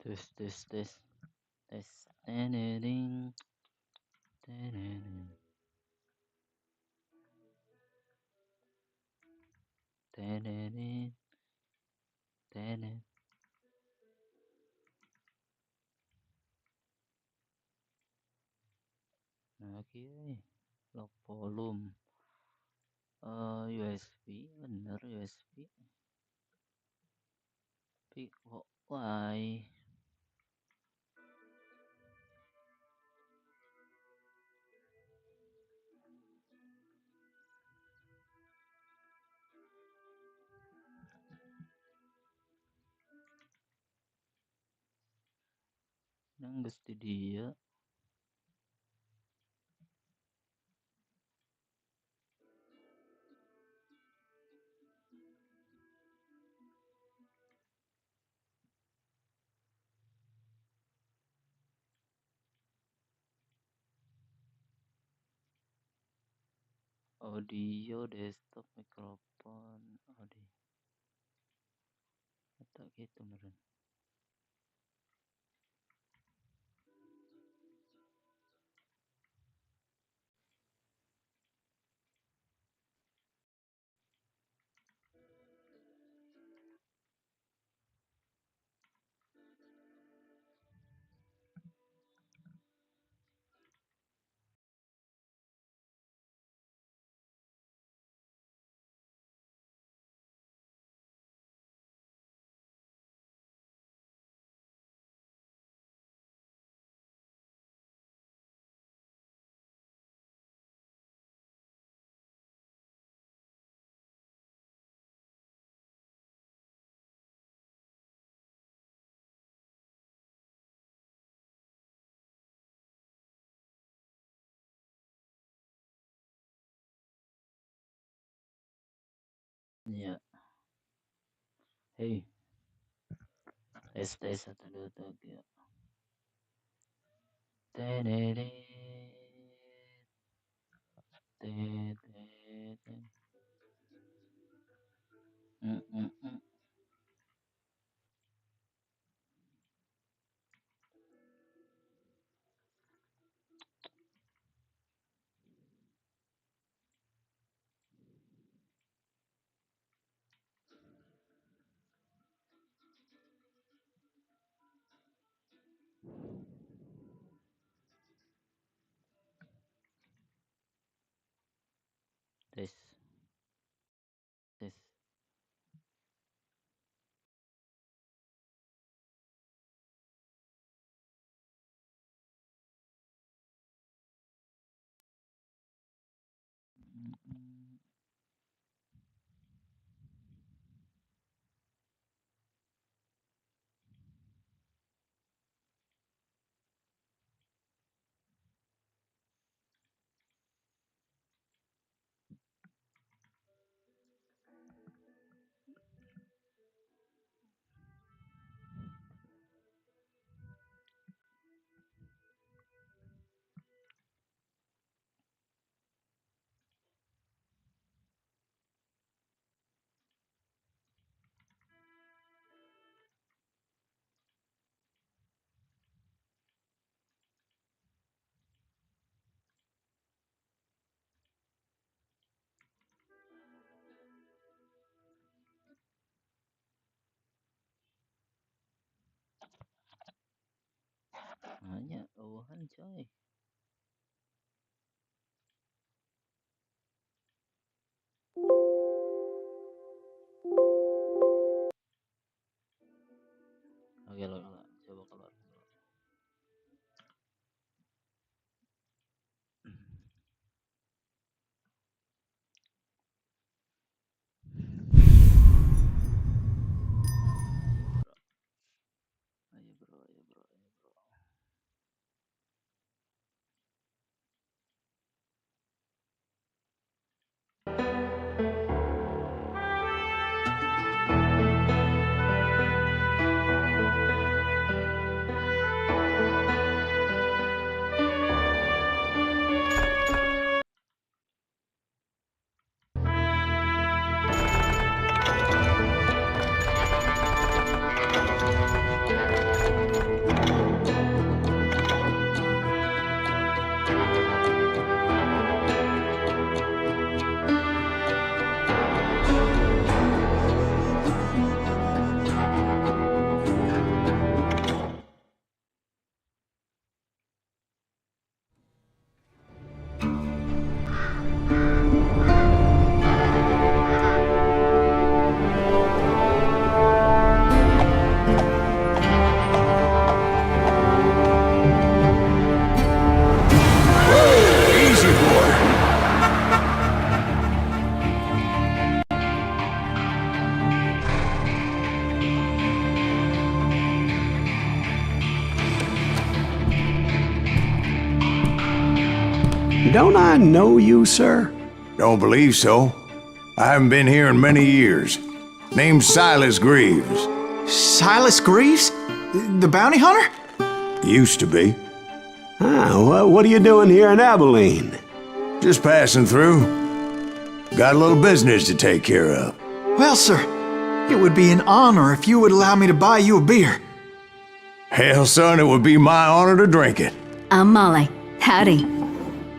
Tes tes tes tes. Teneding, teneding, teneding, teneding. Nah, kiri lock volume. USB bener USB. Tapi kok why? Nang gusti dia. Audio desktop mikrofon audio. Kata gitu meren. Ya. Hey. Tes 1 2 3. Teneding. Tes tes. Hanya bawahan coy. Oke lo coba keluar. Ayo bro. Don't I know you, sir? Don't believe so. I haven't been here in many years. Name's Silas Greaves. Silas Greaves? The bounty hunter? Used to be. What are you doing here in Abilene? Just passing through. Got a little business to take care of. Well, sir, it would be an honor if you would allow me to buy you a beer. Hell, son, it would be my honor to drink it. I'm Molly. Howdy.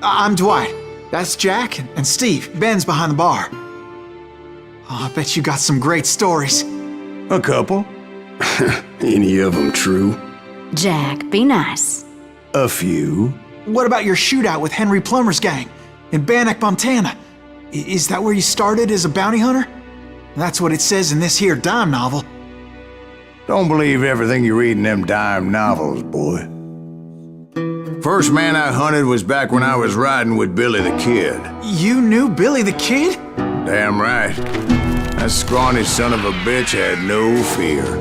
I'm Dwight. That's Jack and Steve. Ben's behind the bar. Oh, I bet you got some great stories. A couple. Any of them true? Jack, be nice. A few. What about your shootout with Henry Plummer's gang in Bannock, Montana? Is that where you started as a bounty hunter? That's what it says in this here dime novel. Don't believe everything you read in them dime novels, boy. First man I hunted was back when I was riding with Billy the Kid. You knew Billy the Kid? Damn right. That scrawny son of a bitch had no fear.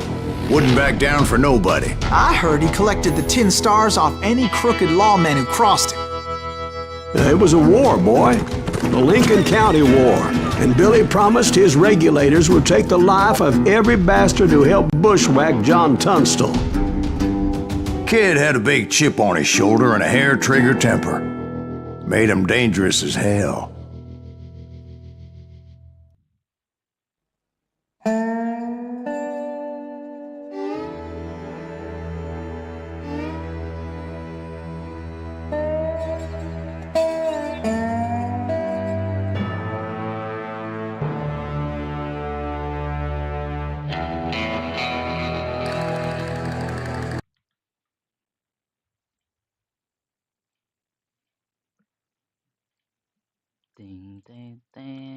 Wouldn't back down for nobody. I heard he collected the 10 stars off any crooked lawmen who crossed him. It was a war, boy. The Lincoln County War. And Billy promised his regulators would take the life of every bastard who helped bushwhack John Tunstall. Kid had a big chip on his shoulder and a hair-trigger temper. Made him dangerous as hell. Ding, ding, ding.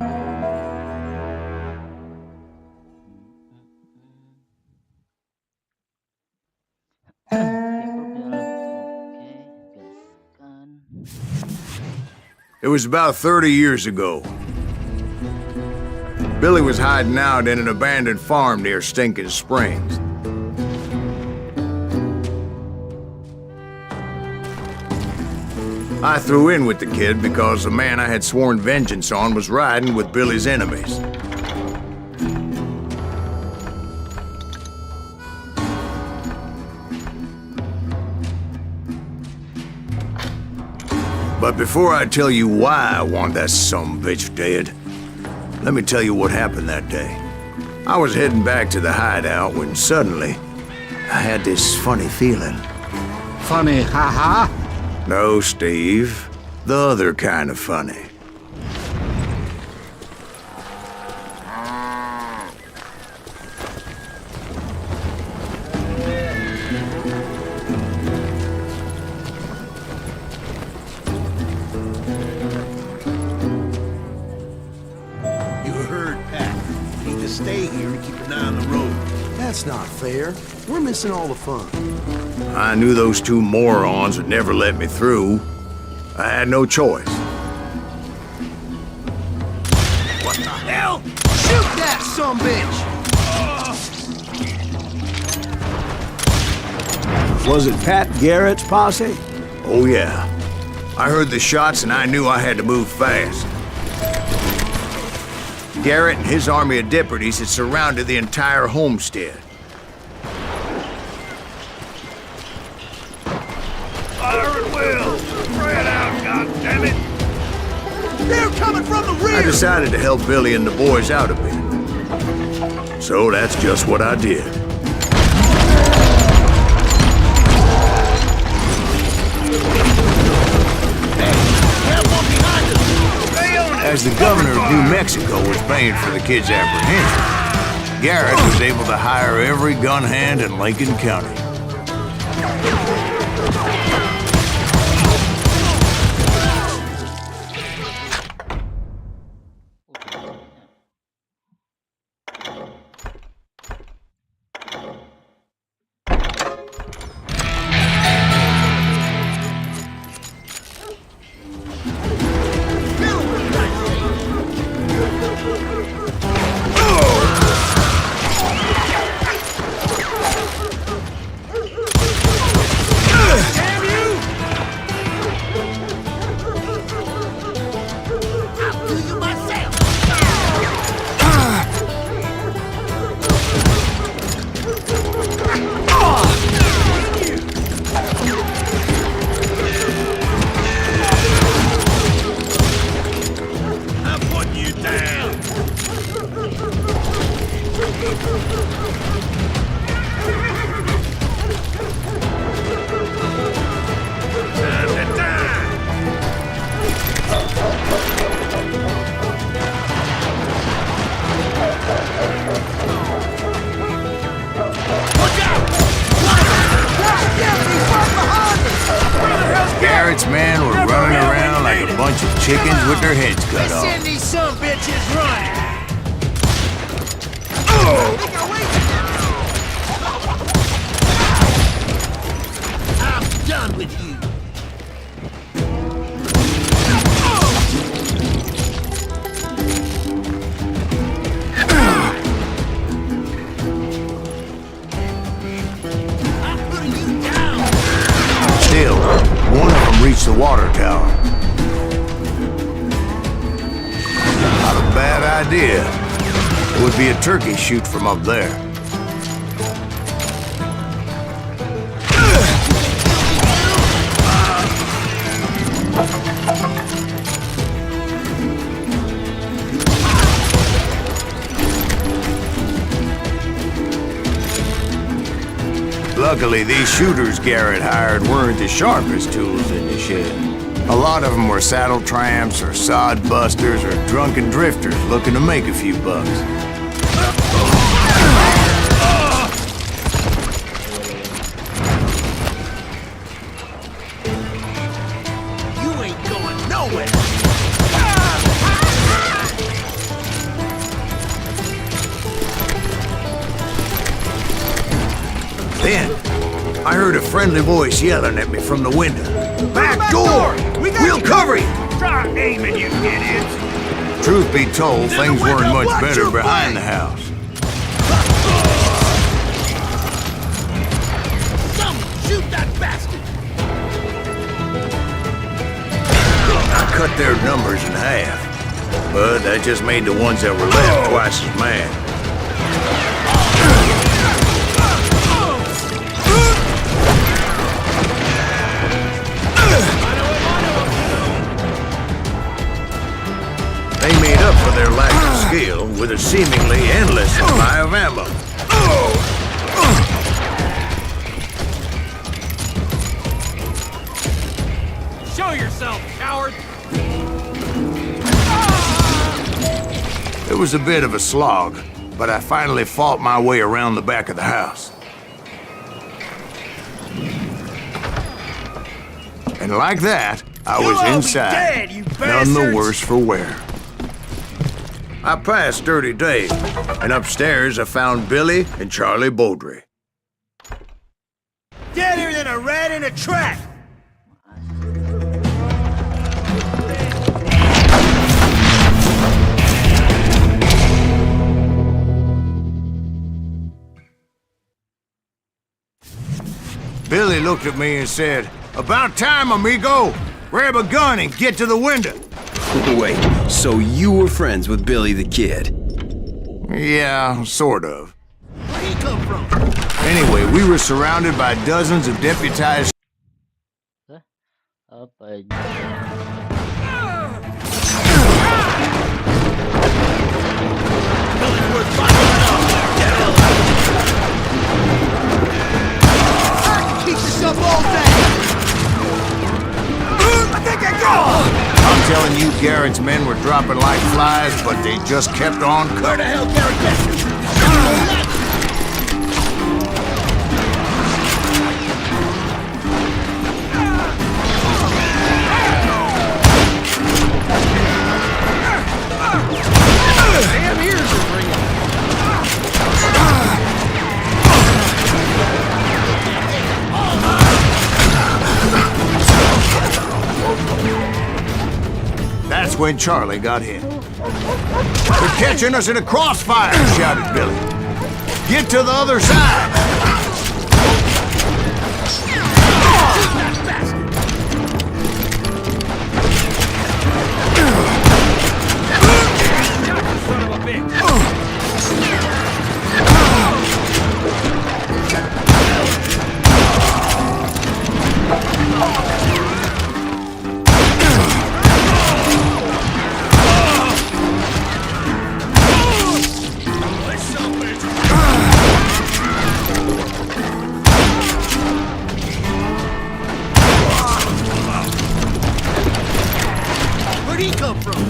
Gaskan. It was about 30 years ago. Billy was hiding out in an abandoned farm near Stinking Springs. I threw in with the kid because the man I had sworn vengeance on was riding with Billy's enemies. But before I tell you why I want that sumbitch dead, let me tell you what happened that day. I was heading back to the hideout when suddenly I had this funny feeling. Funny, haha? No, Steve. The other kind of funny. You heard Pat. Need to stay here and keep an eye on the road. That's not fair. We're missing all the fun. I knew those two morons would never let me through. I had no choice. What the hell? Shoot that sumbitch! Was it Pat Garrett's posse? Oh yeah. I heard the shots and I knew I had to move fast. Garrett and his army of deputies had surrounded the entire homestead. Fire at will! Spread out, goddammit! They're coming from the rear! I decided to help Billy and the boys out a bit. So that's just what I did. As the governor of New Mexico was paying for the kid's apprehension, Garrett was able to hire every gun hand in Lincoln County. Damn bunch of chickens with their heads cut off. Send these some bitches running! Oh! I'm done with you! Still, one of them reached the water tower. Not a bad idea. It would be a turkey shoot from up there. Luckily, these shooters Garrett hired weren't the sharpest tools in the shed. A lot of them were saddle tramps or sod busters or drunken drifters looking to make a few bucks. You ain't going nowhere! Then, I heard a friendly voice yelling at me from the window. Back door! We'll cover you! Try aiming, you idiots! Truth be told, things weren't much better behind the house. Someone shoot that bastard! I cut their numbers in half, but that just made the ones that were left twice as mad. They made up for their lack of skill with a seemingly endless supply of ammo. Show yourself, coward! It was a bit of a slog, but I finally fought my way around the back of the house. And like that, I was You'll all be inside, dead, you none bastards! the worse for wear. I passed Dirty Dave, and upstairs I found Billy and Charlie Beaudry. Deader than a rat in a trap! Billy looked at me and said, "About time, amigo! Grab a gun and get to the window!" Wait, so you were friends with Billy the Kid? Yeah, sort of. Where'd he come from? Anyway, we were surrounded by dozens of deputized Apa Keep this up all day! I think I got I'm telling you, Garrett's men were dropping like flies, but they just kept on Where the cutting. hell Garrett get you? Damn ears are ringing. That's when Charlie got hit. "They're catching us in a crossfire!" shouted Billy. "Get to the other side!" Son of a bitch! Where'd he come from?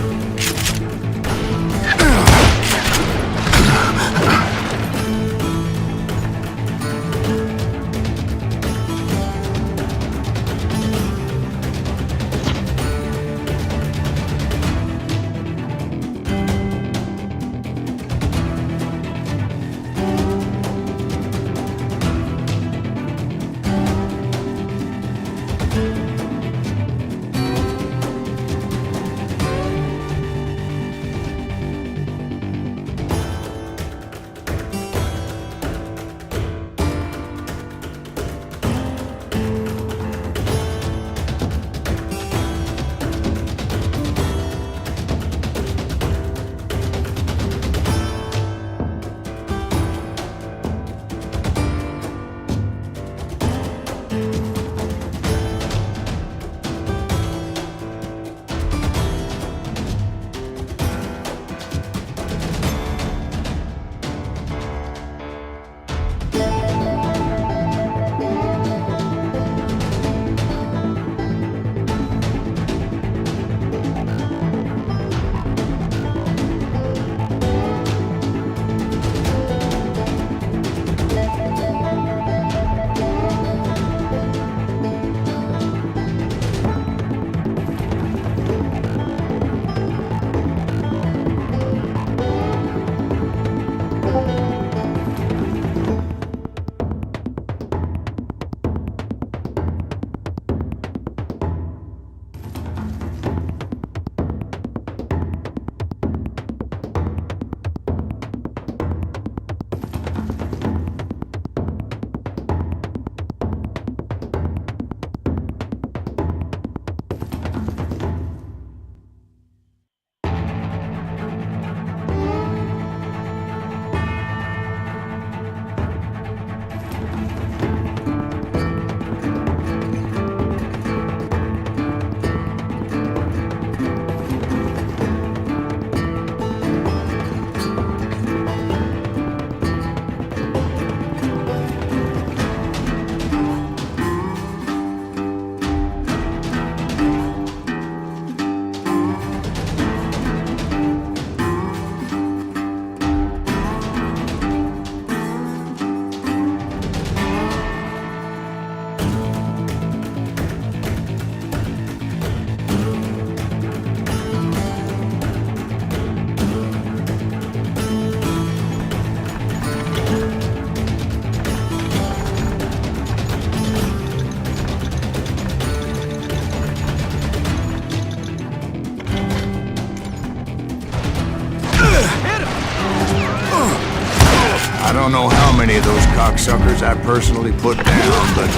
I don't know how many of those cocksuckers I personally put down, but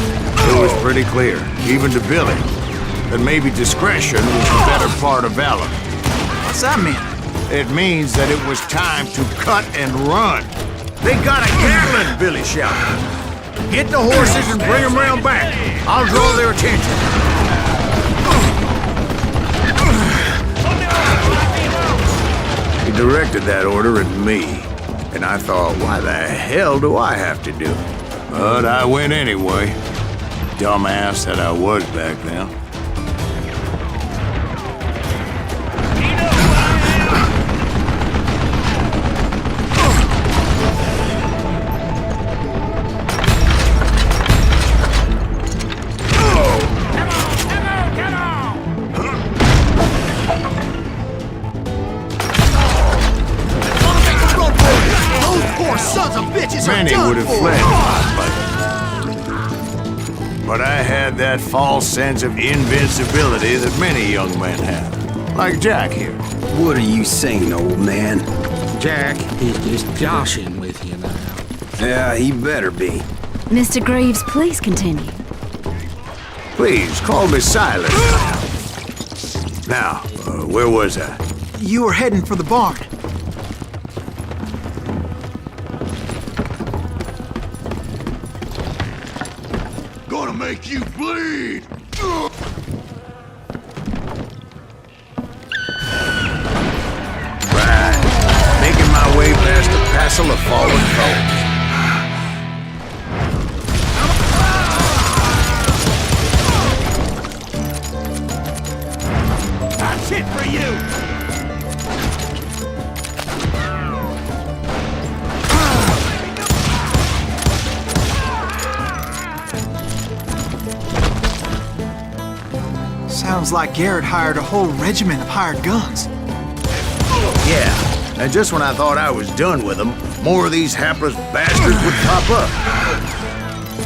it was pretty clear, even to Billy, that maybe discretion was the better part of valor. What's that mean? It means that it was time to cut and run. They got a Gatling, Billy shouted. Get the horses and bring them round back. I'll draw their attention. He directed that order at me, and I thought, why the hell do I have to do it? But I went anyway. Dumbass that I was back then. Many would have fled my fight. But I had that false sense of invincibility that many young men have. Like Jack here. What are you saying, old man? Jack is just joshing with you now. Yeah, he better be. Mr. Greaves, please continue. Please, call me Silas. Now, where was I? You were heading for the barn. Gonna make you bleed! Right. Making my way past a passel of fallen foes. That's it for you! Sounds like Garrett hired a whole regiment of hired guns. Yeah, and just when I thought I was done with them, more of these hapless bastards would pop up.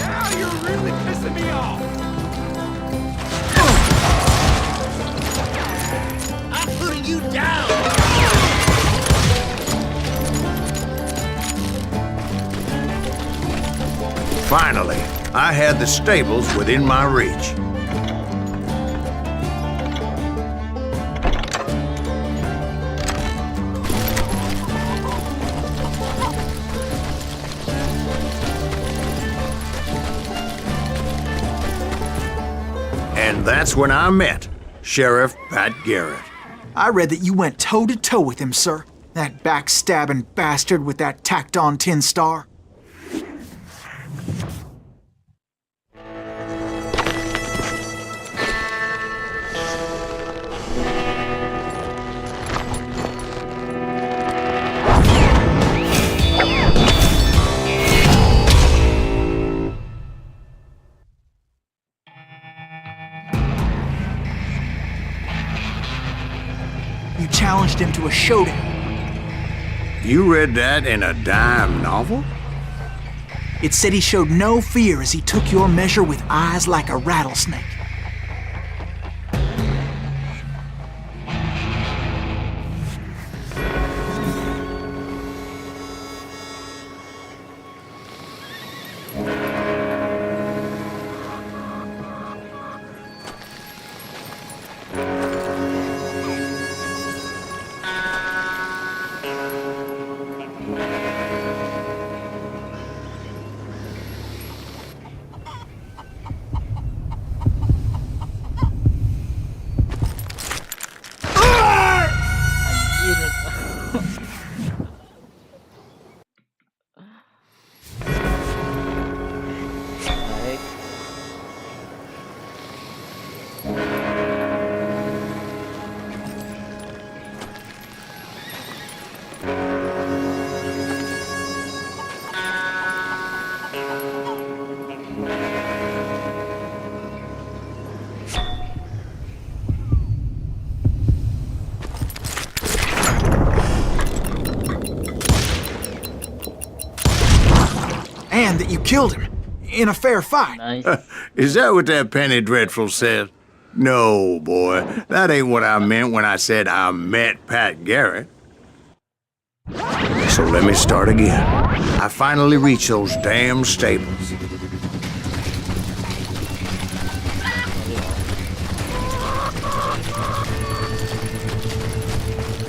Now you're really pissing me off! I'm putting you down! Finally, I had the stables within my reach. And that's when I met Sheriff Pat Garrett. I read that you went toe-to-toe with him, sir. That backstabbing bastard with that tacked-on tin star. You challenged him to a showdown. You read that in a dime novel? It said he showed no fear as he took your measure with eyes like a rattlesnake. Baik. And that you killed him in a fair fight. Nice. Is that what that Penny Dreadful said? No, boy. That ain't what I meant when I said I met Pat Garrett. So let me start again. I finally reached those damn stables.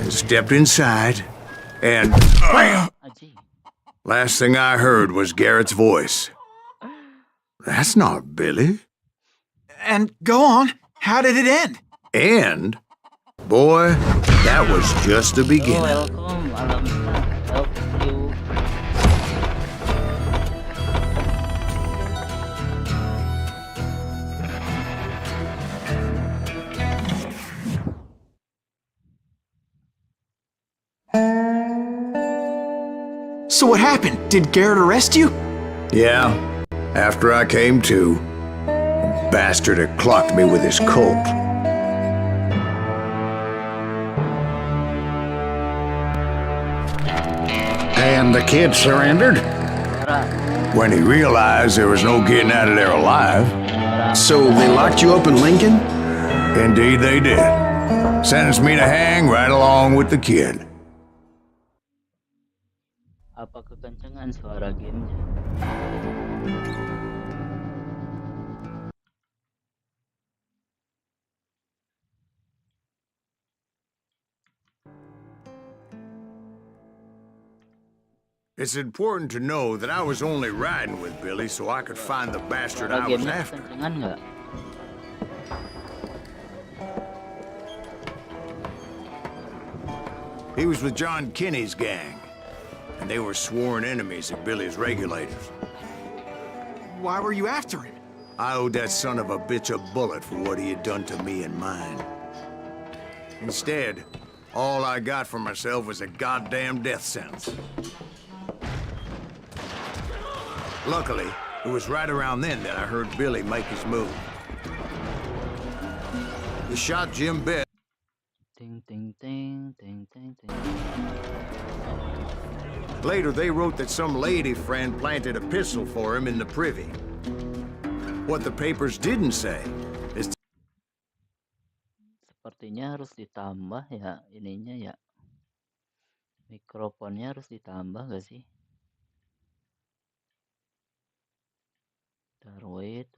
And stepped inside, and bam! Aji. Last thing I heard was Garrett's voice. That's not Billy. And go on. How did it end? And, boy, that was just the Oh, beginning. welcome. Alhamdulillah. Help you. So what happened? Did Garrett arrest you? Yeah, after I came to, the bastard had clocked me with his Colt. And the kid surrendered? When he realized there was no getting out of there alive, So they locked you up in Lincoln? indeed they did. Sentenced me to hang right along with the kid. Apa kekencengan suara gamenya? It's important to know that I was only riding with Billy so I could find the bastard Suara I was gamenya after. kekencengan nggak? He was with John Kinney's gang, and they were sworn enemies of Billy's regulators. Why were you after him? I owed that son of a bitch a bullet for what he had done to me and mine. Instead, all I got for myself was a goddamn death sentence. Luckily, it was right around then that I heard Billy make his move. He shot Jim Bell. Ting ting ting ting ting ting. Later, they wrote that some lady friend planted a pistol for him in the privy. What the papers didn't say is Sepertinya harus ditambah ya ininya ya. Mikrofonnya harus ditambah gak sih? Ntar wait.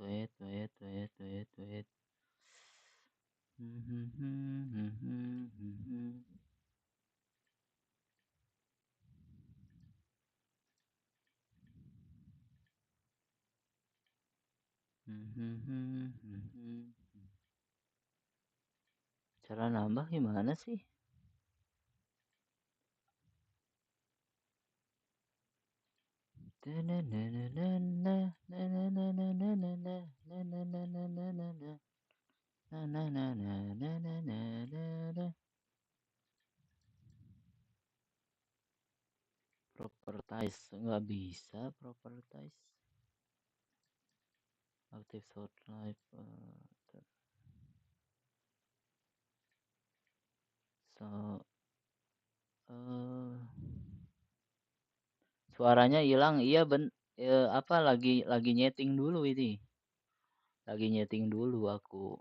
Cara nambah gimana sih? Properties nggak bisa properties. Active short life. So suaranya hilang. Iya apa lagi nyeting dulu ini. Lagi nyeting dulu aku.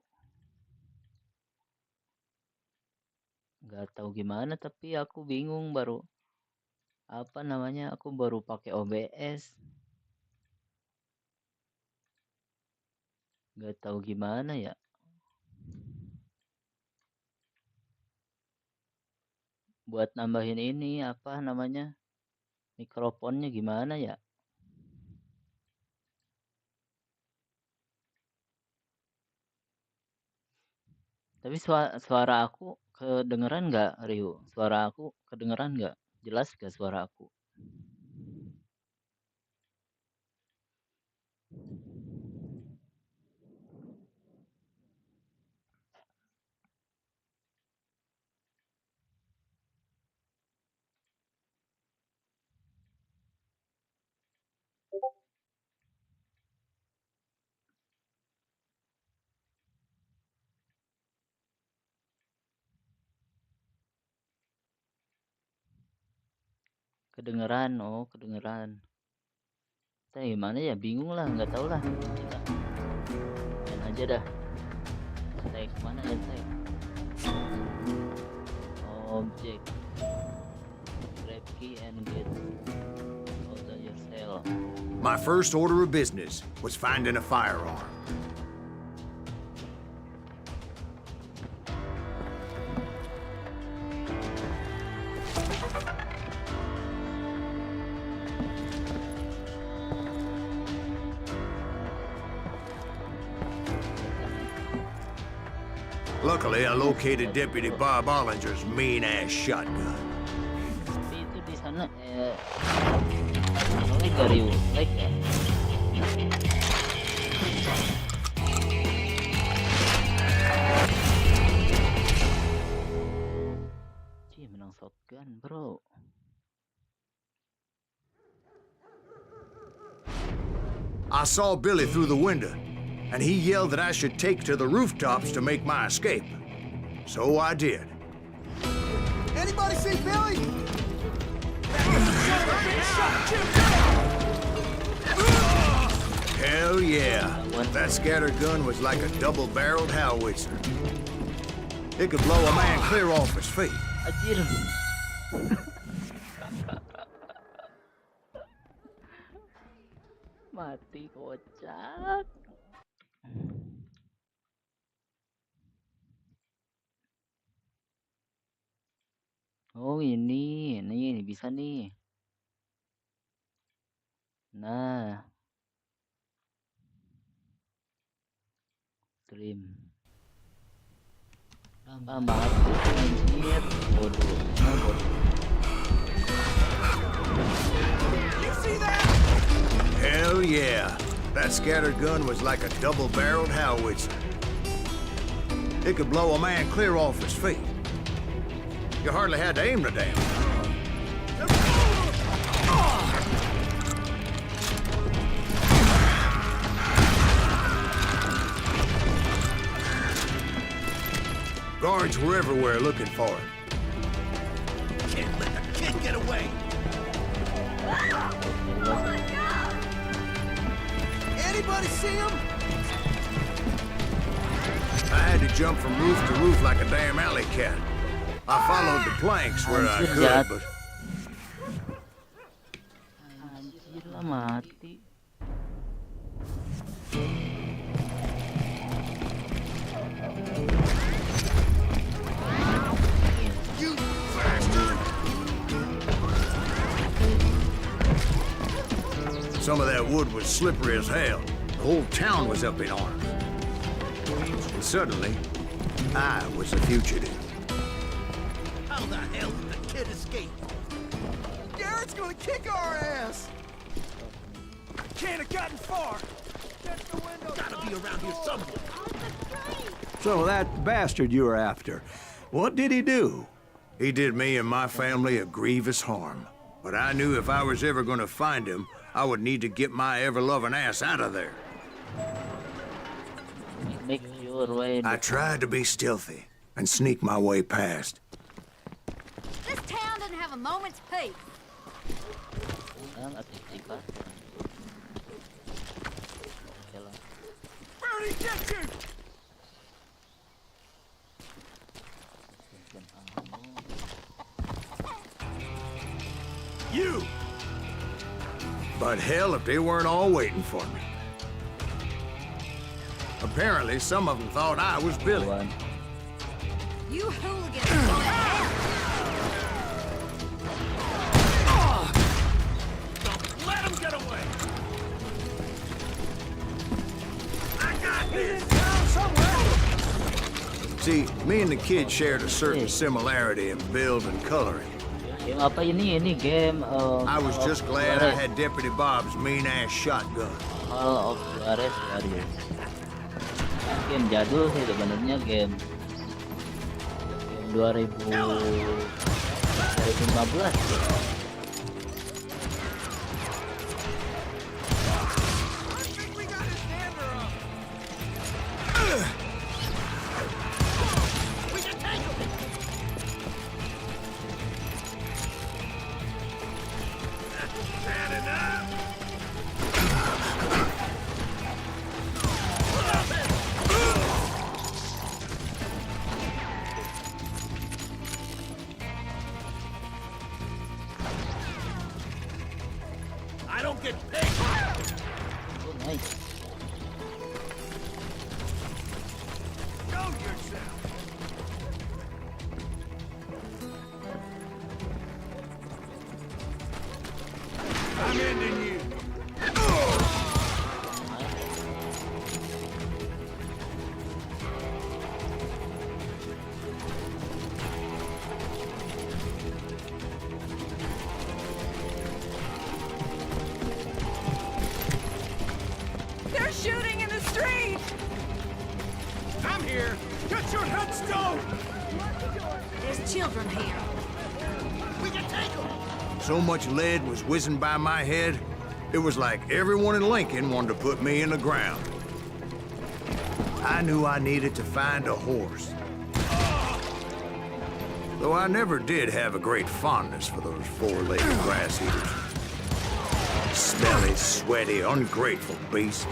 Nggak tahu gimana tapi aku bingung baru apa namanya aku baru pakai OBS. Nggak tahu gimana ya. Buat nambahin ini apa namanya mikrofonnya gimana ya? Tapi suara aku kedengeran nggak, Rio? Suara aku kedengeran nggak? Jelas nggak suara aku? Kedengeran, oh kedengeran. Kita gimana ya? Bingung lah, nggak tahu lah. Kita main aja dah. Saya kemana ya saya? Objek. Grab. key and get out of your cell. My first order of business was finding a firearm. Luckily, I located Deputy Bob Ollinger's mean-ass shotgun. Tapi itu di sana soalnya dari like ya. Cih, menang shotgun, bro. I saw Billy through the window, and he yelled that I should take to the rooftops to make my escape. So I did. Anybody see Billy? Hell yeah. That scatter gun was like a double-barreled howitzer. It could blow a man clear off his feet. Anjir. Mati kocak. Oh ini bisa nih. Nah, stream. Mati anjir. Bodoh. You see that? Hell yeah. That scatter gun was like a double-barreled howitzer. It could blow a man clear off his feet. You hardly had to aim the damn. Guards were everywhere looking for him. Can't let the kid get away. Anybody see him? I had to jump from roof to roof like a damn alley cat. I followed the planks where I could, but Anjir lah mati. You bastard! some of that wood was slippery as hell. The whole town was up in arms. And suddenly, I was a fugitive. How the hell did the kid escape? Garrett's gonna kick our ass! Can't have gotten far! Check the window! Gotta be around here somewhere! So that bastard you were after, what did he do? He did me and my family a grievous harm. But I knew if I was ever gonna find him, I would need to get my ever-loving ass out of there. Make your way. I tried to be stealthy and sneak my way past. This town doesn't have a moment's peace. Where'd he get you? You! But hell if they weren't all waiting for me. Apparently, some of them thought I was Billy. You hooligans go to hell! Don't let him get away! I got this! Somewhere! See, me and the kid shared a certain similarity in build and coloring. Game apa ini? Ini game I was just glad I had Deputy Bob's mean-ass shotgun. Call of Juarez Warriors. Game jadul sih sebenarnya, game 2015. I think we got his dander up! We can take him! Bad enough! I don't get paid. Oh, nice. Go yourself. I'm ending you. They're shooting in the street! I'm here. Get your headstone. There's children here. We can take them. So much lead was whizzing by my head, it was like everyone in Lincoln wanted to put me in the ground. I knew I needed to find a horse. Though I never did have a great fondness for those four-legged grass eaters. Smelly, sweaty, ungrateful beasts.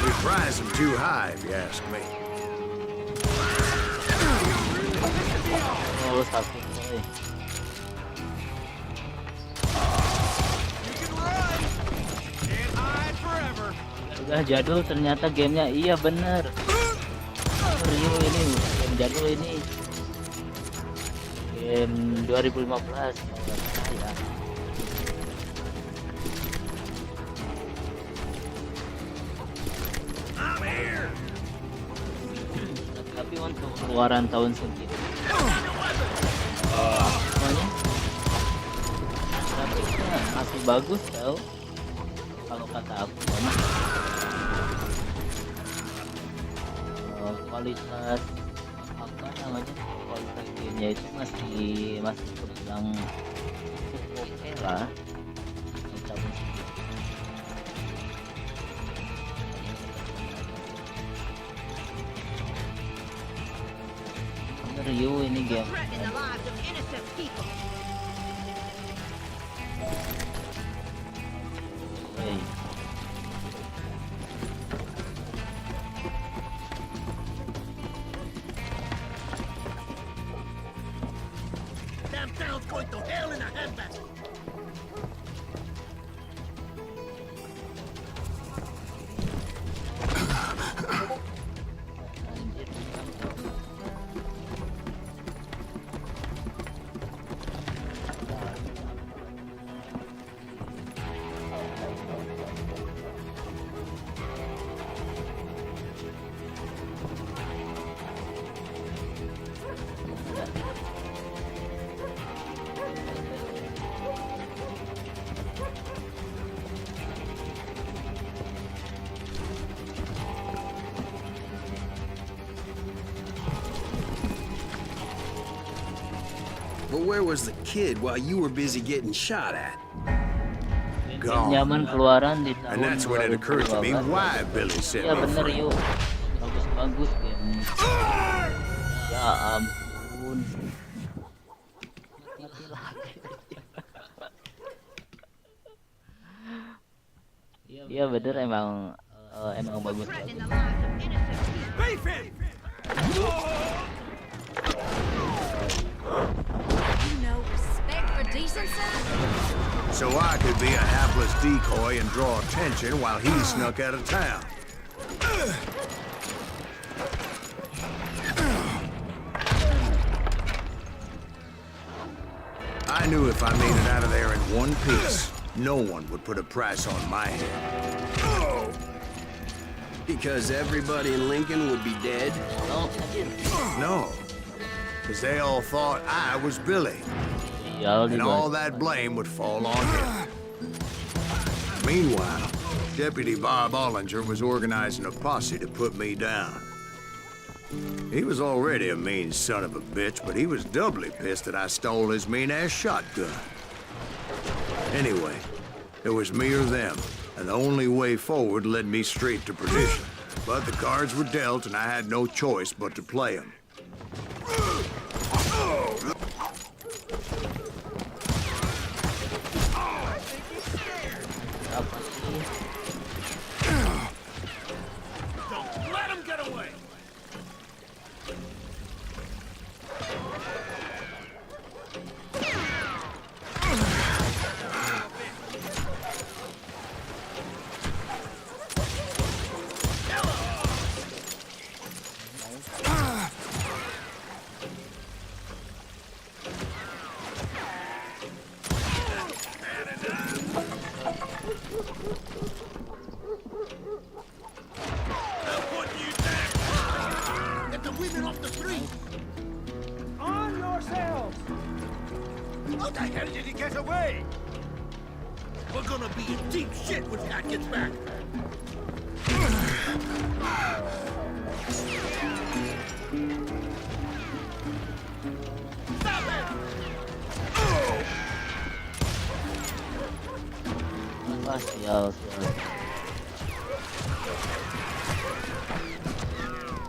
We prize them too high, if you ask me. Oh, sakit coy. You can run. Can't hide forever. Udah jadul ternyata gamenya. Iya bener. Rio ini game jadul ini. Game 2015 kalau nggak salah ya. I'm here. Tapi untuk keluaran tahun segitu semuanya grafiknya masih bagus tau kalau kata aku sama. Kualitas apa namanya, kualitas gamenya itu masih terbilang cukup oke lah untuk tahun segitu. Rio ini game Threatening the lives of innocent people. hey. Damn town's going to hell in a handbasket. But where was the kid while you were busy getting shot at? Gone. Nyaman keluaran di tahun And that's when it occurred to me 2012. why Billy sent Ya me bener free. yuk, bagus-bagus game. Ya ampun. Mati lagi. Iya bener emang bagus Threatening banget. the lives of innocent people. Beef him. You know respect for decency? So I could be a hapless decoy and draw attention while he snuck out of town. I knew if I made it out of there in one piece, no one would put a price on my head. Because everybody in Lincoln would be dead? Oh, anjir. No, because they all thought I was Billy, Iya, and all that blame would fall on him. Meanwhile, Deputy Bob Ollinger was organizing a posse to put me down. He was already a mean son of a bitch, but he was doubly pissed that I stole his mean-ass shotgun. Anyway, it was me or them, and the only way forward led me straight to perdition. But the cards were dealt, and I had no choice but to play them. Apa sih? Don't let him get away. gonna be in deep shit when Pat gets back. Stop it! Ah, sial.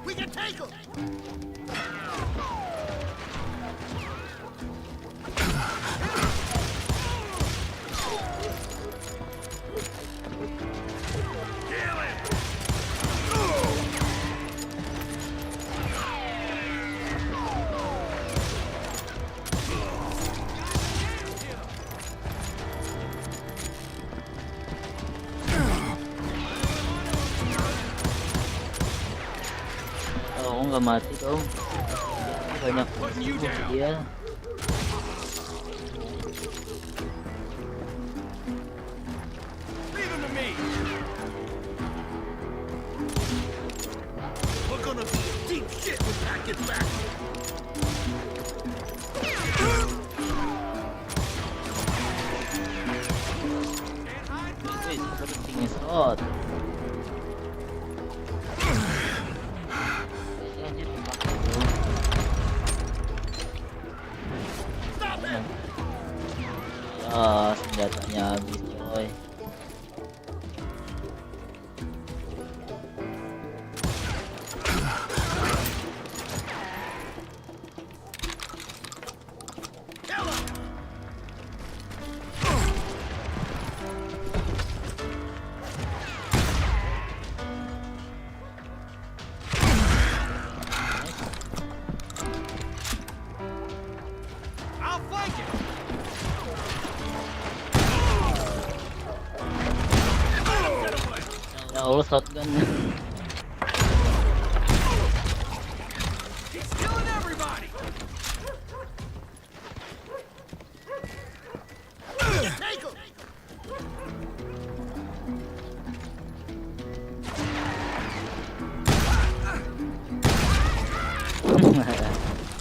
We can take him! Oh, nggak mati dong. Banyak dia. Leave him to me! We're gonna be in deep shit when Pat gets back. Wih, sepertinya slot. Ah, senjatanya habis coy. I'll flank him! Ya Allah, shotgun. He's killing everybody! Take him!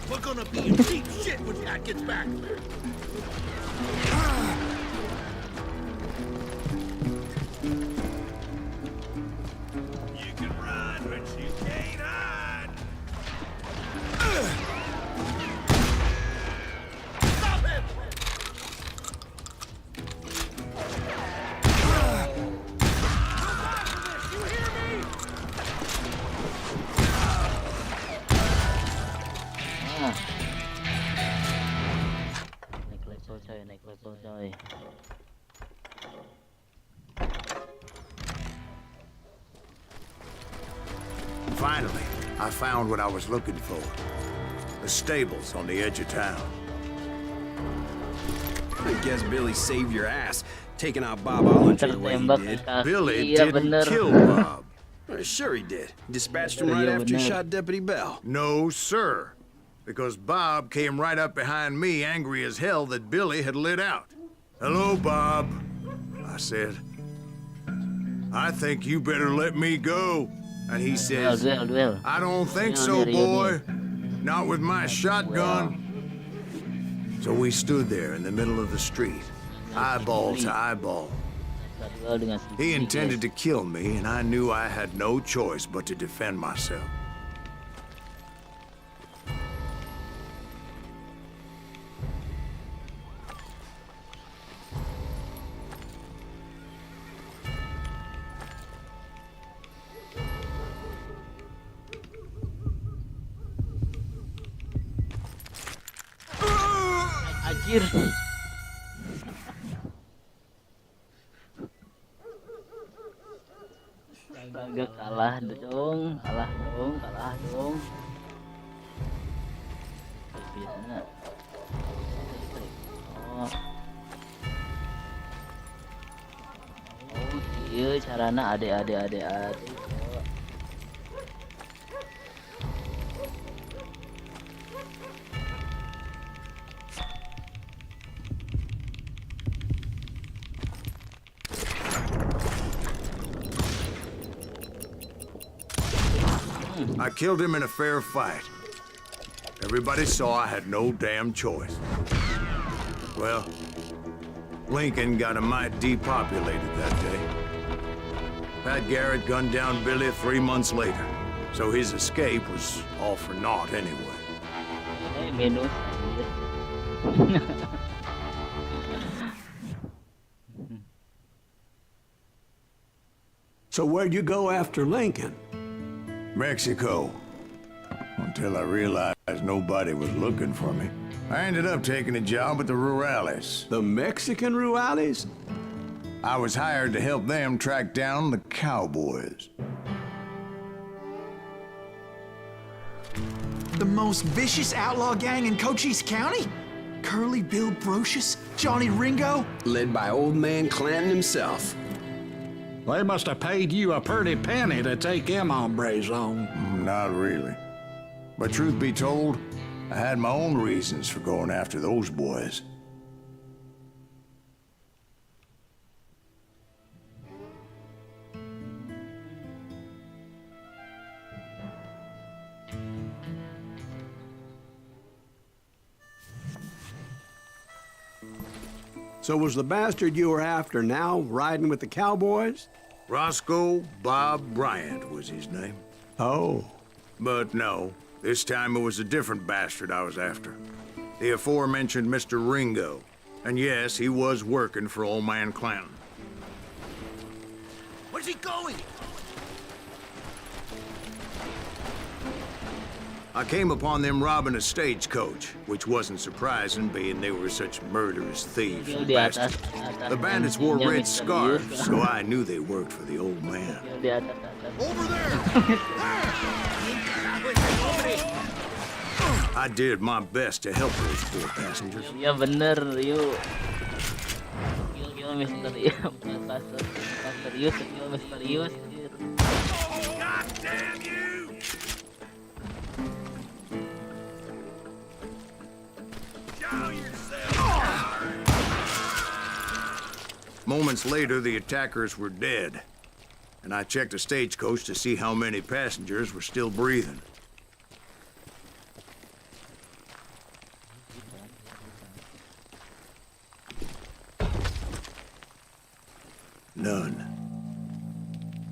We're gonna be in deep shit when Pat gets back. You can run, but you can't hide. Stop him! You hear me? Ah. Naik level coy. Finally, I found what I was looking for. The stables on the edge of town. I guess Billy saved your ass, taking out Bob Ollinger the way he Tertembak di did. kaki. Billy Iya didn't bener. kill Bob. Sure he did. Dispatched him right Iya, after he bener. shot Deputy Bell. No, sir. Because Bob came right up behind me, angry as hell that Billy had lit out. Hello, Bob, I said. I think you better let me go. And he says, Duel. I don't think Duel, so, duel, boy. Not with my shotgun. So we stood there in the middle of the street, eyeball to eyeball. Duel dengan si He Billy, intended to guys. kill me, and I knew I had no choice but to defend myself. Anjir. Agak kalah dong. Biasanya. Oh. Oh, iya carana ade. I killed him in a fair fight. Everybody saw I had no damn choice. Well, Lincoln got a mite depopulated that day. Pat Garrett gunned down Billy 3 months later, so his escape was all for naught anyway. Minus. So where'd you go after Lincoln? Mexico. Until I realized nobody was looking for me. I ended up taking a job at the Rurales. The Mexican Rurales? I was hired to help them track down the cowboys. The most vicious outlaw gang in Cochise County? Curly Bill Brocious? Johnny Ringo? Led by old man Clanton himself. They must have paid you a pretty penny to take them hombres on. Not really. But truth be told, I had my own reasons for going after those boys. So was the bastard you were after now riding with the cowboys? Roscoe Bob Bryant was his name. Oh. But no, this time it was a different bastard I was after. The aforementioned Mr. Ringo. And yes, he was working for old man Clanton. Where's he going? I came upon them robbing a stagecoach, which wasn't surprising, being they were such murderous thieves and bastards. The bandits wore red scarves, so I knew they worked for the old man. Over there! I did my best to help those poor passengers. Ya bener, yuk. Kill misterius, misterius, kill misterius. God damn you! Moments later, the attackers were dead, and I checked the stagecoach to see how many passengers were still breathing. None.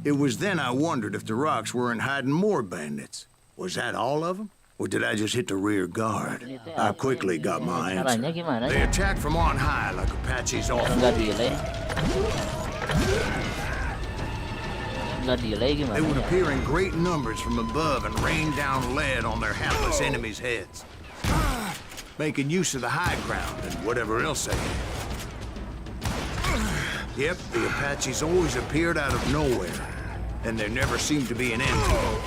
It was then I wondered if the rocks weren't hiding more bandits. Was that all of them? Or did I just hit the rear guard? I quickly got my answer. Caranya gimana They ya? attacked from on high like Apaches off. Nggak delay. Nggak delay gimana They would ya? appear in great numbers from above and rain down lead on their hapless enemies' heads, making use of the high ground and whatever else they had. Yep, the Apaches always appeared out of nowhere, and there never seemed to be an end to it.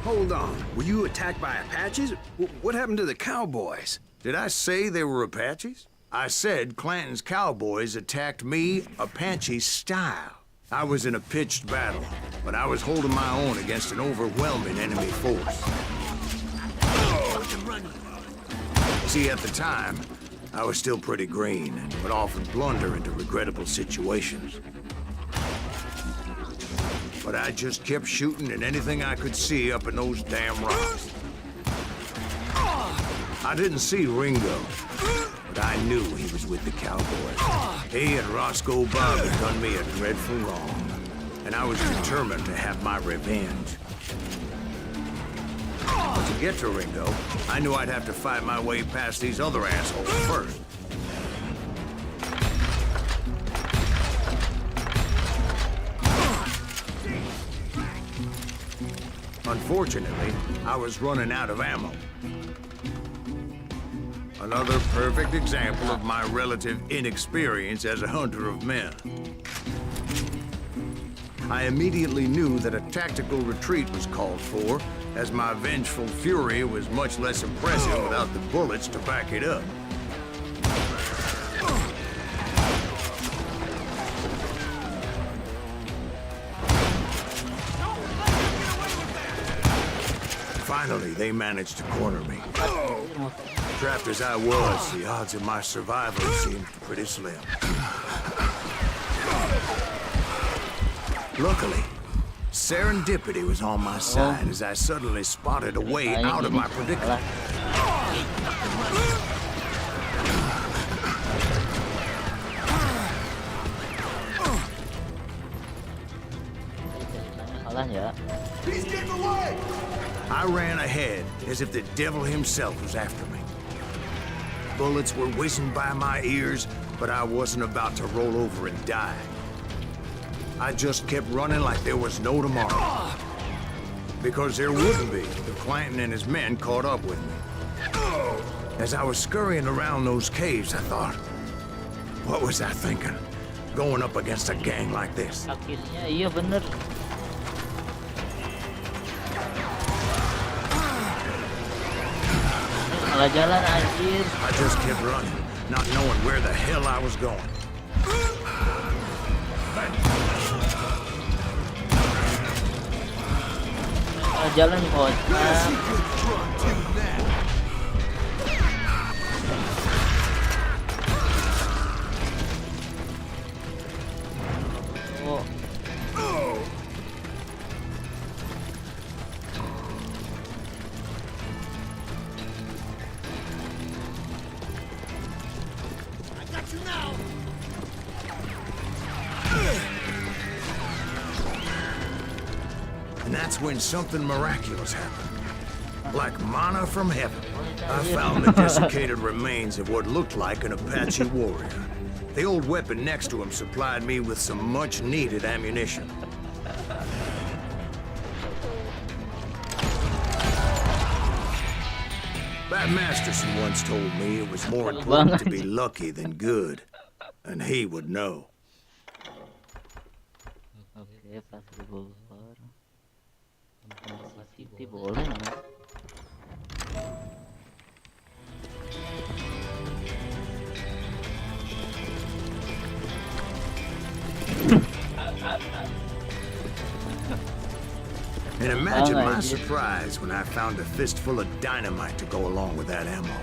Hold on. Were you attacked by Apaches? What happened to the cowboys? Did I say they were Apaches? I said Clanton's cowboys attacked me Apache style. I was in a pitched battle, but I was holding my own against an overwhelming enemy force. See, at the time, I was still pretty green and would often blunder into regrettable situations. But I just kept shooting at anything I could see up in those damn rocks. I didn't see Ringo, but I knew he was with the cowboys. He and Roscoe Bob had done me a dreadful wrong, and I was determined to have my revenge. But to get to Ringo, I knew I'd have to fight my way past these other assholes first. Unfortunately, I was running out of ammo. Another perfect example of my relative inexperience as a hunter of men. I immediately knew that a tactical retreat was called for, as my vengeful fury was much less impressive without the bullets to back it up. Finally, they managed to corner me. Trapped as I was, the odds of my survival seemed pretty slim. Luckily, serendipity was on my side as I suddenly spotted a way out of my predicament. kalah ya. He's getting away! I ran ahead as if the devil himself was after me. Bullets were whizzing by my ears, but I wasn't about to roll over and die. I just kept running like there was no tomorrow. Because there wouldn't be if Clanton and his men caught up with me. As I was scurrying around those caves, I thought, what was I thinking? Going up against a gang like this? Akhirnya iya bener. Salah jalan anjir. I just kept running, not knowing where the hell I was going. Salah jalan kocak. Oh. I got you now! And that's when something miraculous happened. Like manna from heaven, I found the desiccated remains of what looked like an Apache warrior. The old weapon next to him supplied me with some much-needed ammunition. Bat Masterson once told me it was more important to be lucky than good, and he would know. Oke, pas revolver. City boleh nggak? And imagine Oh, my I did. surprise when I found a fistful of dynamite to go along with that ammo.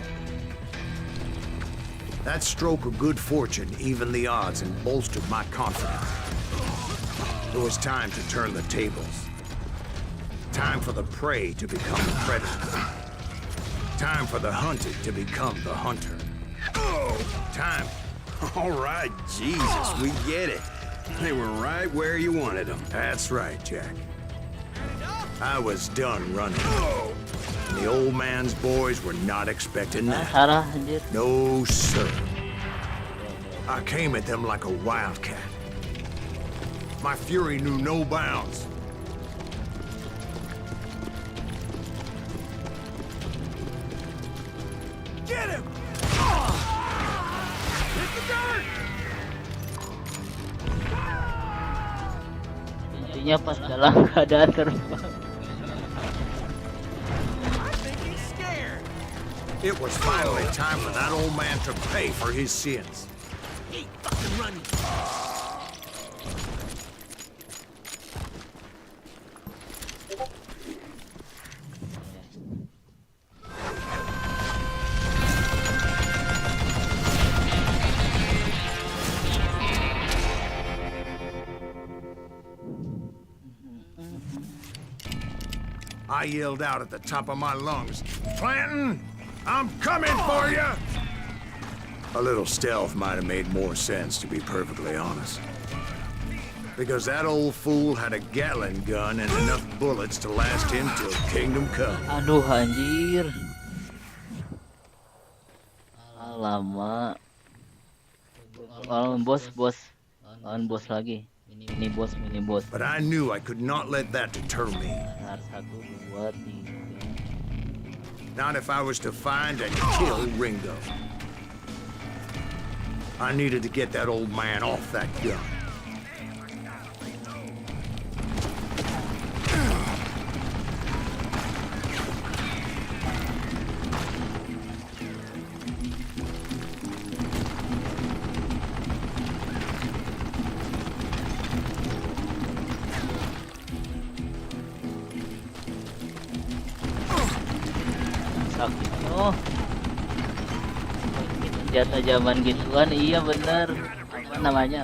That stroke of good fortune evened the odds and bolstered my confidence. It was time to turn the tables. Time for the prey to become the predator. Time for the hunted to become the hunter. Time. All right, Jesus, we get it. They were right where you wanted them. That's right, Jack. I was done running. And the old man's boys were not expecting that. Sarah anjir. No, sir. I came at them like a wildcat. My fury knew no bounds. Get him! Hit the dirt! Intinya pas dalam keadaan terbang. I think he's scared. It was finally time for that old man to pay for his sins. He ain't fucking running. I yelled out at the top of my lungs, Clanton, I'm coming for you! A little stealth might have made more sense, to be perfectly honest. Because that old fool had a Gatling gun and enough bullets to last him till kingdom come. Aduh anjir. Alamak. Lawan bos lagi. Mini bos. But I knew I could not let that deter me. Benar, 1, 2, 3. Not if I was to find and kill Ringo. I needed to get that old man off that gun. Sakit. Oh. Senjata zaman gituan, iya bener. Apa namanya?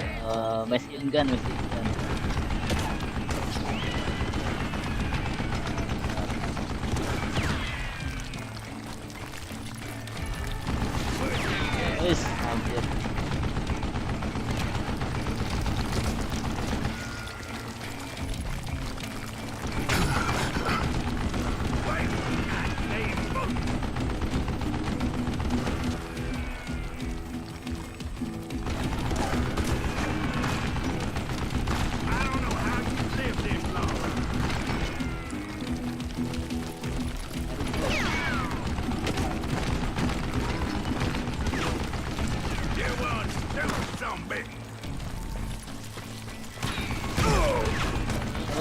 Machine gun. Wis, hampir. bitch.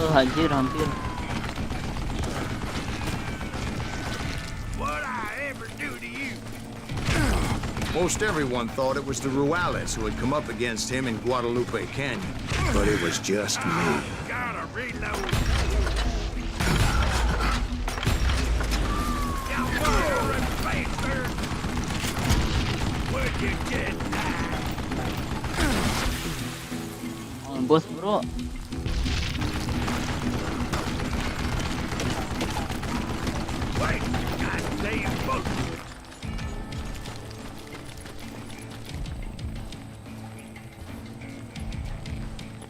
Hampir. What I ever do to you? Most everyone thought it was the Ruales who had come up against him in Guadalupe Canyon, but it was just me. Gotta reload. Where'd you get that? Bos bro. Wait, goddamn boat.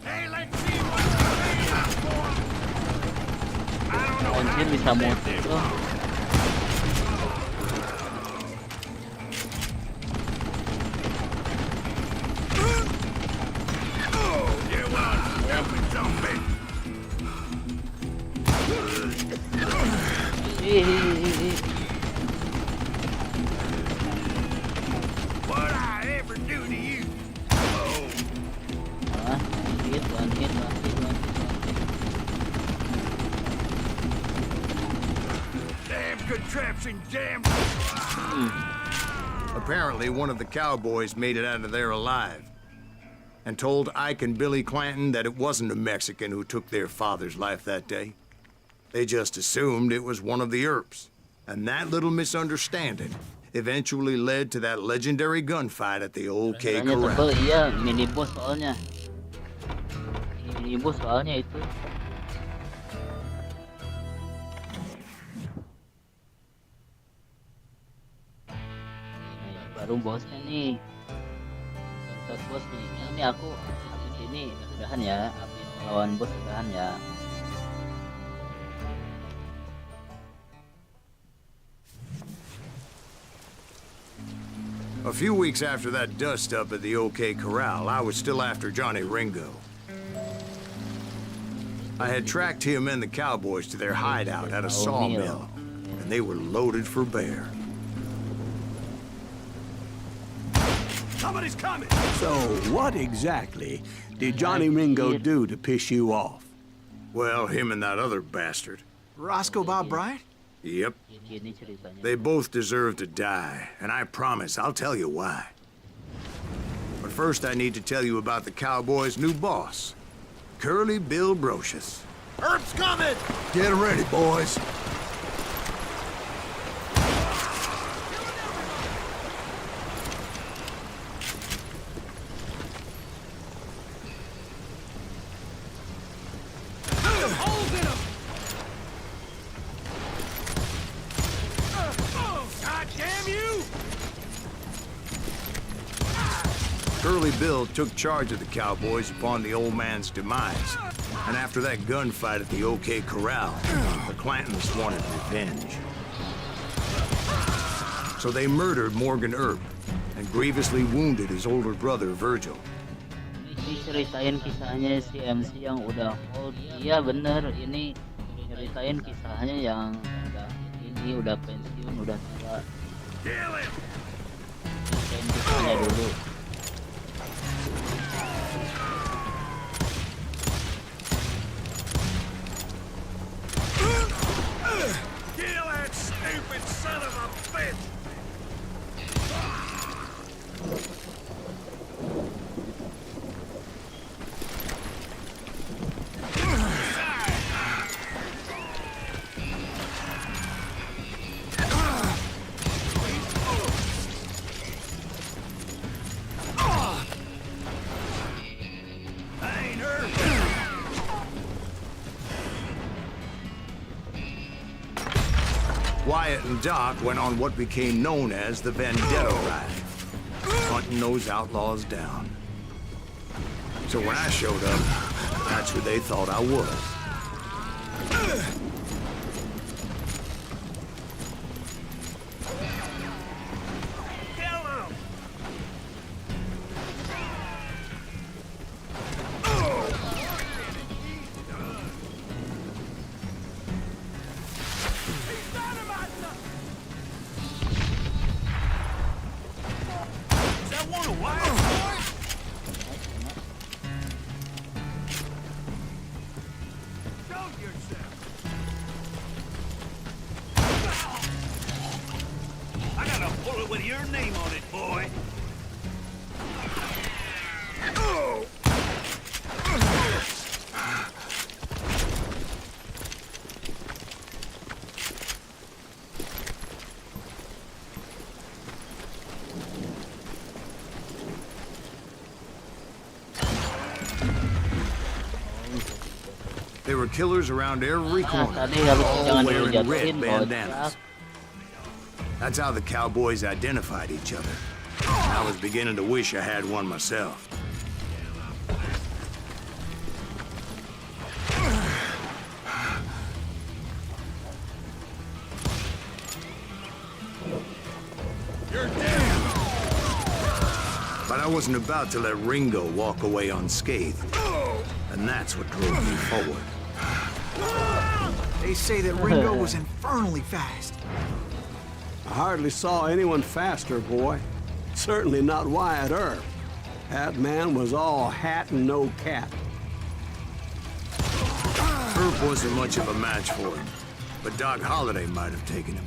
Hey, let's see what you're for. I don't know Anjir bisa motor tuh. You want stupid zombie. What I ever do to you? Oh. One hit. Damn contraption, damn. Apparently, one of the cowboys made it out of there alive and told Ike and Billy Clanton that it wasn't a Mexican who took their father's life that day. They just assumed it was one of the Earps. And that little misunderstanding eventually led to that legendary gunfight at the OK Rasanya tebel, Corral. iya, minibus soalnya. Minibus soalnya itu. Nah, ini baru bosnya nih. Sosok bos nih. Ini aku habis ini udahan ya, habis melawan bos udahan ya. A few weeks after that dust-up at the OK Corral, I was still after Johnny Ringo. I had tracked him and the cowboys to their hideout at a sawmill, and they were loaded for bear. Somebody's coming! So, what exactly did Johnny Ringo do to piss you off? Well, him and that other bastard. Roscoe Bob Bryant? Yep. Ini ceritanya. They both deserve to die, and I promise I'll tell you why. But first I need to tell you about the cowboys' new boss, Curly Bill Brocious. Herb's coming! Get ready, boys. Holes in him! God damn you! Curly Bill took charge of the cowboys upon the old man's demise. And after that gunfight at the OK Corral, the Clantons wanted revenge. So they murdered Morgan Earp and grievously wounded his older brother, Virgil. Ini ceritain kisahnya si MC yang udah old. Iya bener, ini ceritain kisahnya yang udah pensiun, udah tua. Ceritain kisahnya dulu. Kill that stupid son of a bitch! Wyatt and Doc went on what became known as the Vendetta Ride, hunting those outlaws down. So when I showed up, that's who they thought I was. your name on it, boy. There were killers around every corner, Tadi harus all jangan dulu wearing jatuhin, red bandanas. That's how the cowboys identified each other. I was beginning to wish I had one myself. But I wasn't about to let Ringo walk away unscathed. And that's what drove me forward. They say that Ringo was infernally fast. I hardly saw anyone faster, boy. Certainly not Wyatt Earp. That man was all hat and no cap. Earp wasn't much of a match for him, but Doc Holliday might have taken him.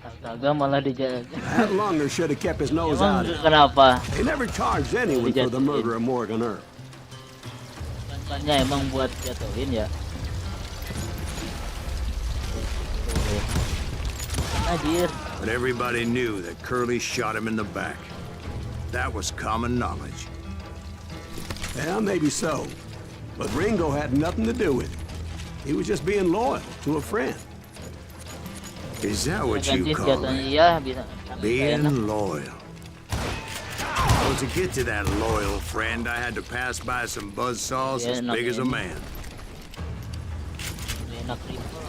Astaga malah dijajah. That Lunger should have kept his nose out Emang of it. kenapa? They never charged anyone for the murder of Morgan Earp. Bannya emang buat jatuhin ya. Anjir. But everybody knew that Curly shot him in the back. That was common knowledge. Yeah, maybe so. But Ringo had nothing to do with it. He was just being loyal to a friend. Is that what Ganti you call senjatanya it? iya bisa. Tapi enak. Being loyal. Well, to get to that loyal friend, I had to pass by some buzzsaws Yeah, as big as a enak man. Enak rifle.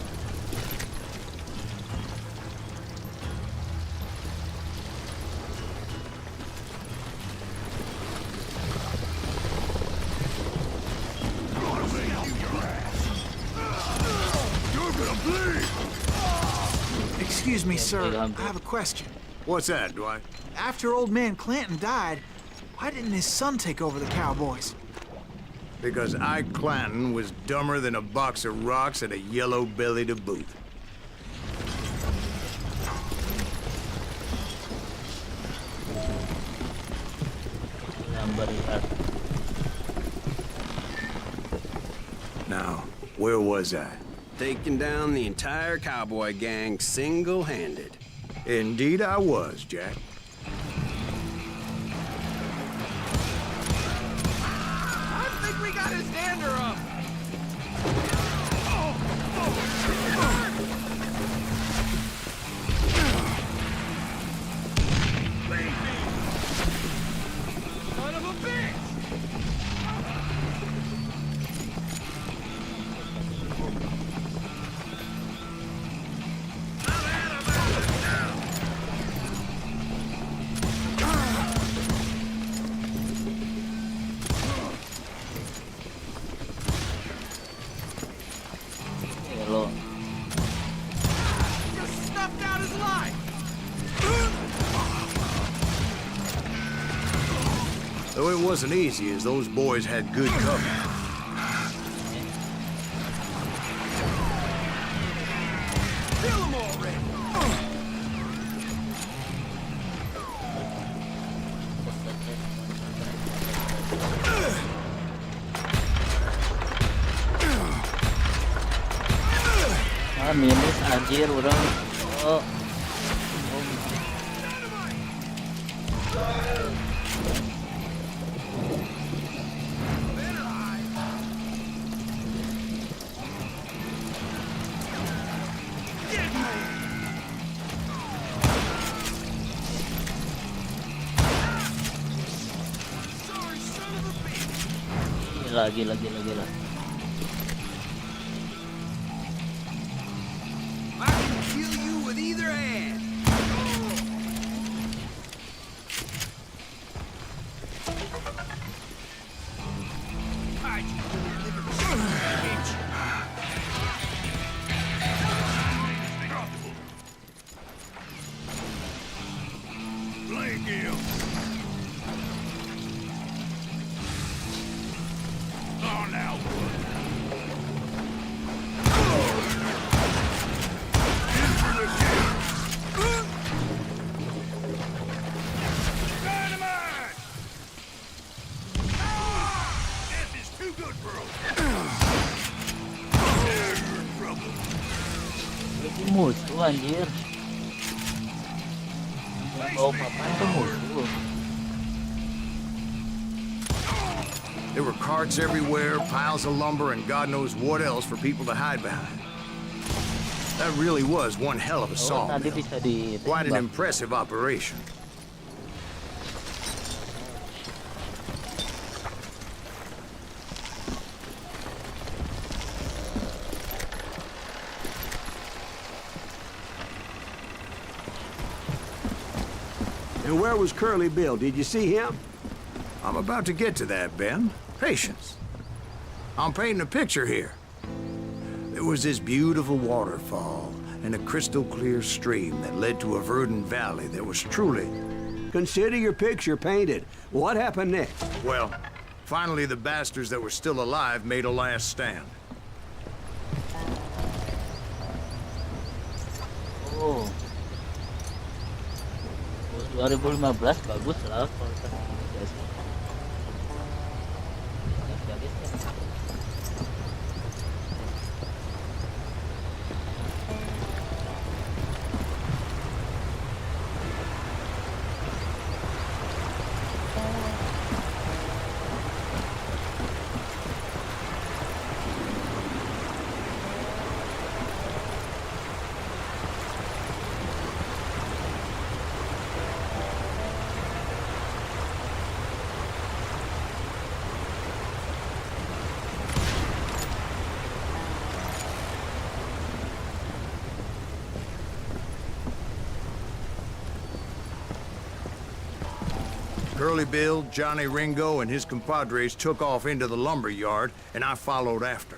Excuse me, sir. big I hump. have a question. What's that, Dwight? After old man Clanton died, why didn't his son take over the Cowboys? Because Ike Clanton was dumber than a box of rocks and a yellow belly to boot. Gambar ikat. Now, where was I? Taking down the entire cowboy gang single-handed. Indeed I was, Jack. I think we got his dander up. Son of a bitch! Hello. Just snuffed out his life. Though it wasn't easy, as those boys had good cover. Kill him already. Ah, minus anjir orang. Oh. Gila. I can kill you with either hand. Hide you little son of a bitch. Play him. Oh, now Jadi musuh anjir. Oh, papan tuh musuh. There were carts everywhere, piles of lumber, and God knows what else for people to hide behind. That really was one hell of a Oh, tadi sawmill. bisa Quite an ditembak. impressive operation. And where was Curly Bill? Did you see him? I'm about to get to that, Ben. Patience. I'm painting a picture here. There was this beautiful waterfall and a crystal clear stream that led to a verdant valley that was truly... Consider your picture painted. What happened next? Well, finally the bastards that were still alive made a last stand. Oh. 2015 bagus lah kalau kita biasa. Bagus ya. Curly Bill, Johnny Ringo, and his compadres took off into the lumber yard, and I followed after.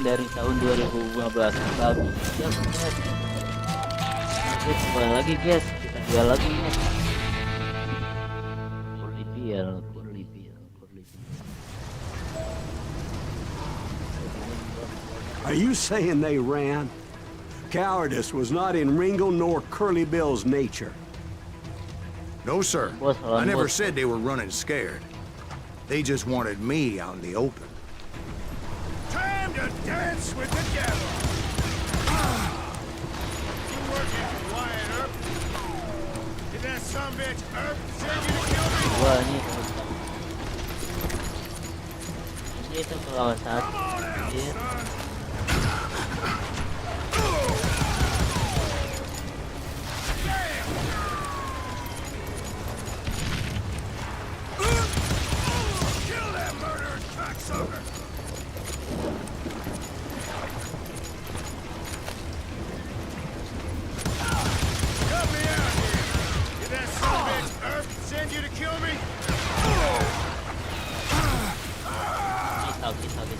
Dari tahun 2015 bagus ya guys. Guys, jual lagi guys, kita jual lagi guys. Curly Bill. Are you saying they ran? Cowardice was not in Ringo nor Curly Bill's nature. No, sir. Boss, I never boss. said they were running scared. They just wanted me out in the open. Time to dance with the devil! You working for Wyatt Earp? Did that sumbitch Earp send you to kill me? Wah ini itu kalau saat Come on out, anjir. son! Kill that murderer, cocksucker! Help me out here! Did that sumbitch Earp send you to kill me? Pisau.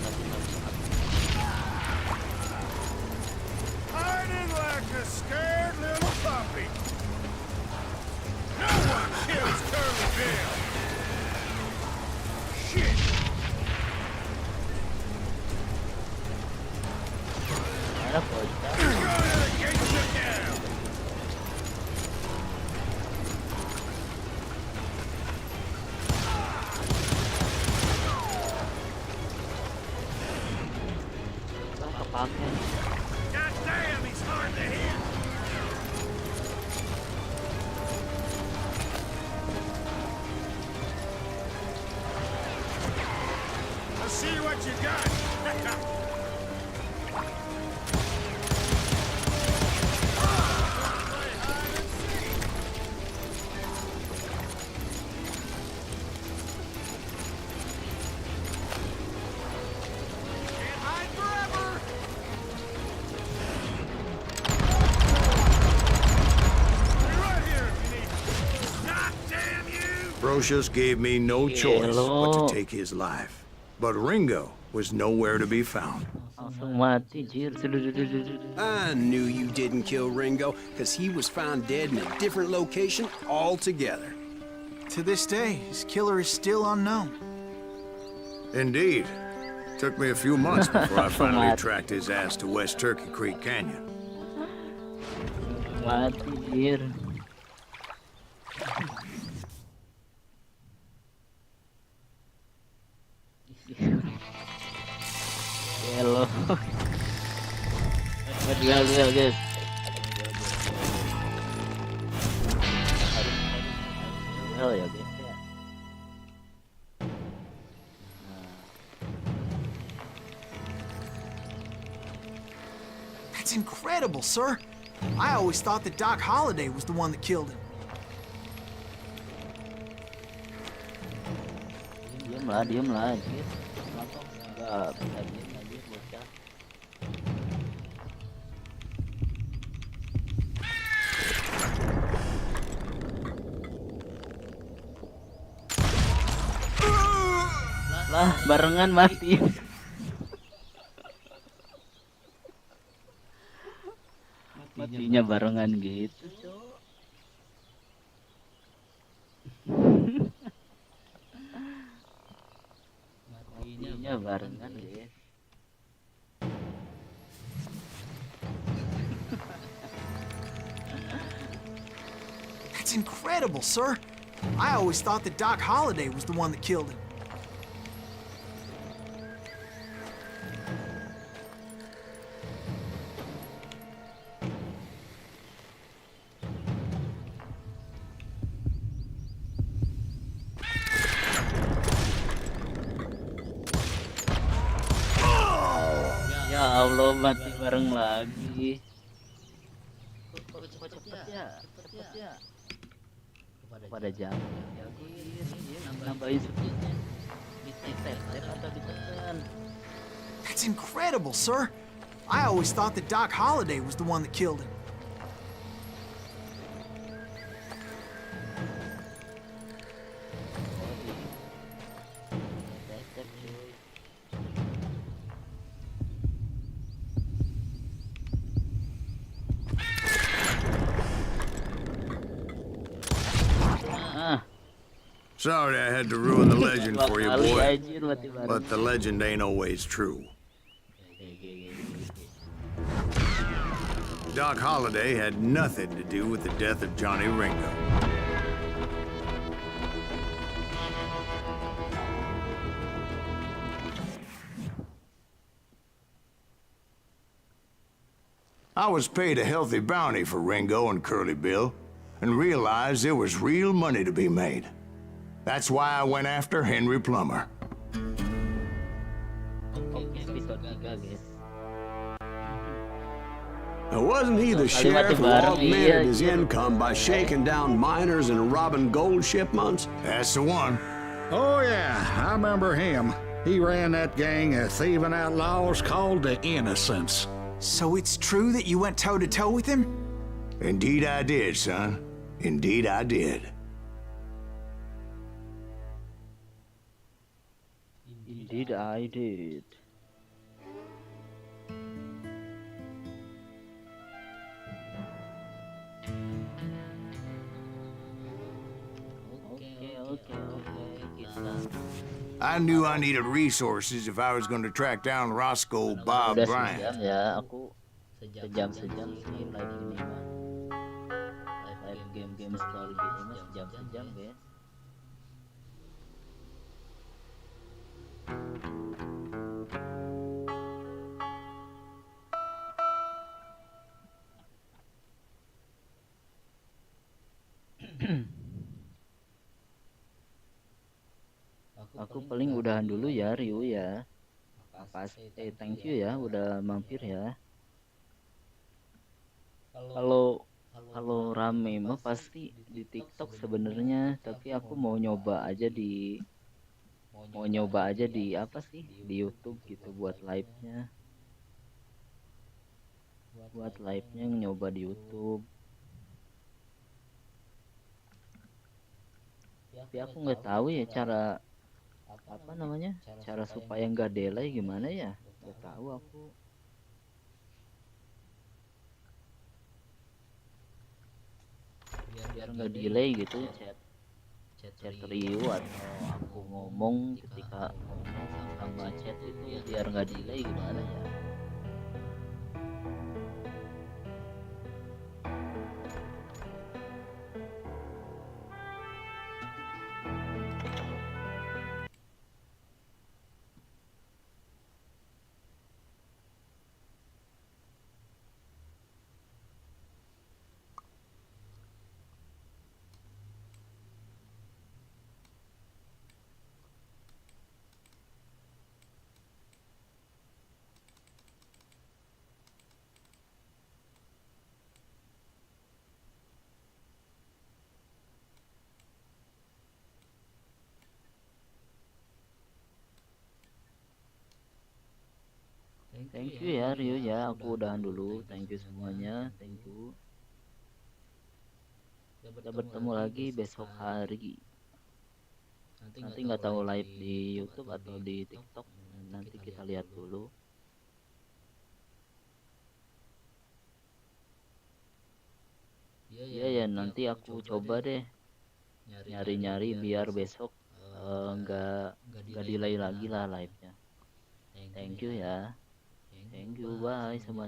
Hiding like a scared little puppy. No one kills Curly Bill. Shit. Mana bocah? Go to the gates of down. Bang kepake. God damn, he's hard to hit. Let's see what you got. Play hide and seek. Can't hide forever. Be right here if you need me. God damn you! Brocious gave me no choice but Hello. to take his life. But Ringo was nowhere to be found. Langsung mati jir. I knew you didn't kill Ringo, because he was found dead in a different location altogether. To this day, his killer is still unknown. Indeed. Took me a few months before I finally tracked his ass to West Turkey Creek Canyon. Mati jir. duel guys. Duel ya guys ya. That's incredible, sir. I always thought that Doc Holliday was the one that killed him. Diem lah anjir. Kenapa enggak bisa diem anjir bocah. Lah barengan mati. Matinya barengan gitu, Cok. Matinya barengan, guys. That's incredible, sir. I always thought that Doc Holliday was the one that killed him. Ya Allah, mati bareng lagi. Kok cepet ya. Pada jam ya guys, nambahin speednya. Ditep atau ditekan. That's incredible, sir. I always thought that Doc Holliday was the one that killed him. Ditep cuy. Sorry I had to ruin the legend for you, boy. Anjir, mati bareng. But the legend ain't always true. Doc Holliday had nothing to do with the death of Johnny Ringo. I was paid a healthy bounty for Ringo and Curly Bill, and realized there was real money to be made. That's why I went after Henry Plummer. Episode 3 guys. Now, wasn't he the sheriff who augmented his income by shaking down miners and robbing gold shipments? That's the one. Oh, yeah, I remember him. He ran that gang of thieving outlaws called the Innocents. So it's true that you went toe-to-toe with him? Indeed I did, son. Indeed I did. Indeed I did. Oke, kita I knew I needed resources if I was going to track down Roscoe Bob udah Bryant. sejam ya, aku sejam sih live ini mah. Live game story gitu mah sejam guys. Aku paling udahan dulu ya, Ryu ya. Makasih, thank you ya udah mampir ya. Kalau rame mah pasti di TikTok sebenarnya, tapi aku mau nyoba aja di apa sih? Di YouTube gitu buat live-nya. Nyoba di YouTube. Tapi aku nggak tahu ya cara cara supaya nggak delay gimana ya, nggak tahu aku. Biar nggak delay gitu chat Ryu atau aku ngomong ketika ngomong sama chat itu biar nggak delay gimana ya. Thank you ya Rio ya, aku udahan dulu. Thank you semuanya, thank you. Kita bertemu lagi besok hari. Nanti nggak tahu live di YouTube atau di TikTok. Nanti kita lihat dulu. Iya ya, nanti aku coba deh nyari-nyari biar besok nggak delay lagi lah live-nya. Thank you ya. Thank you, bye semuanya.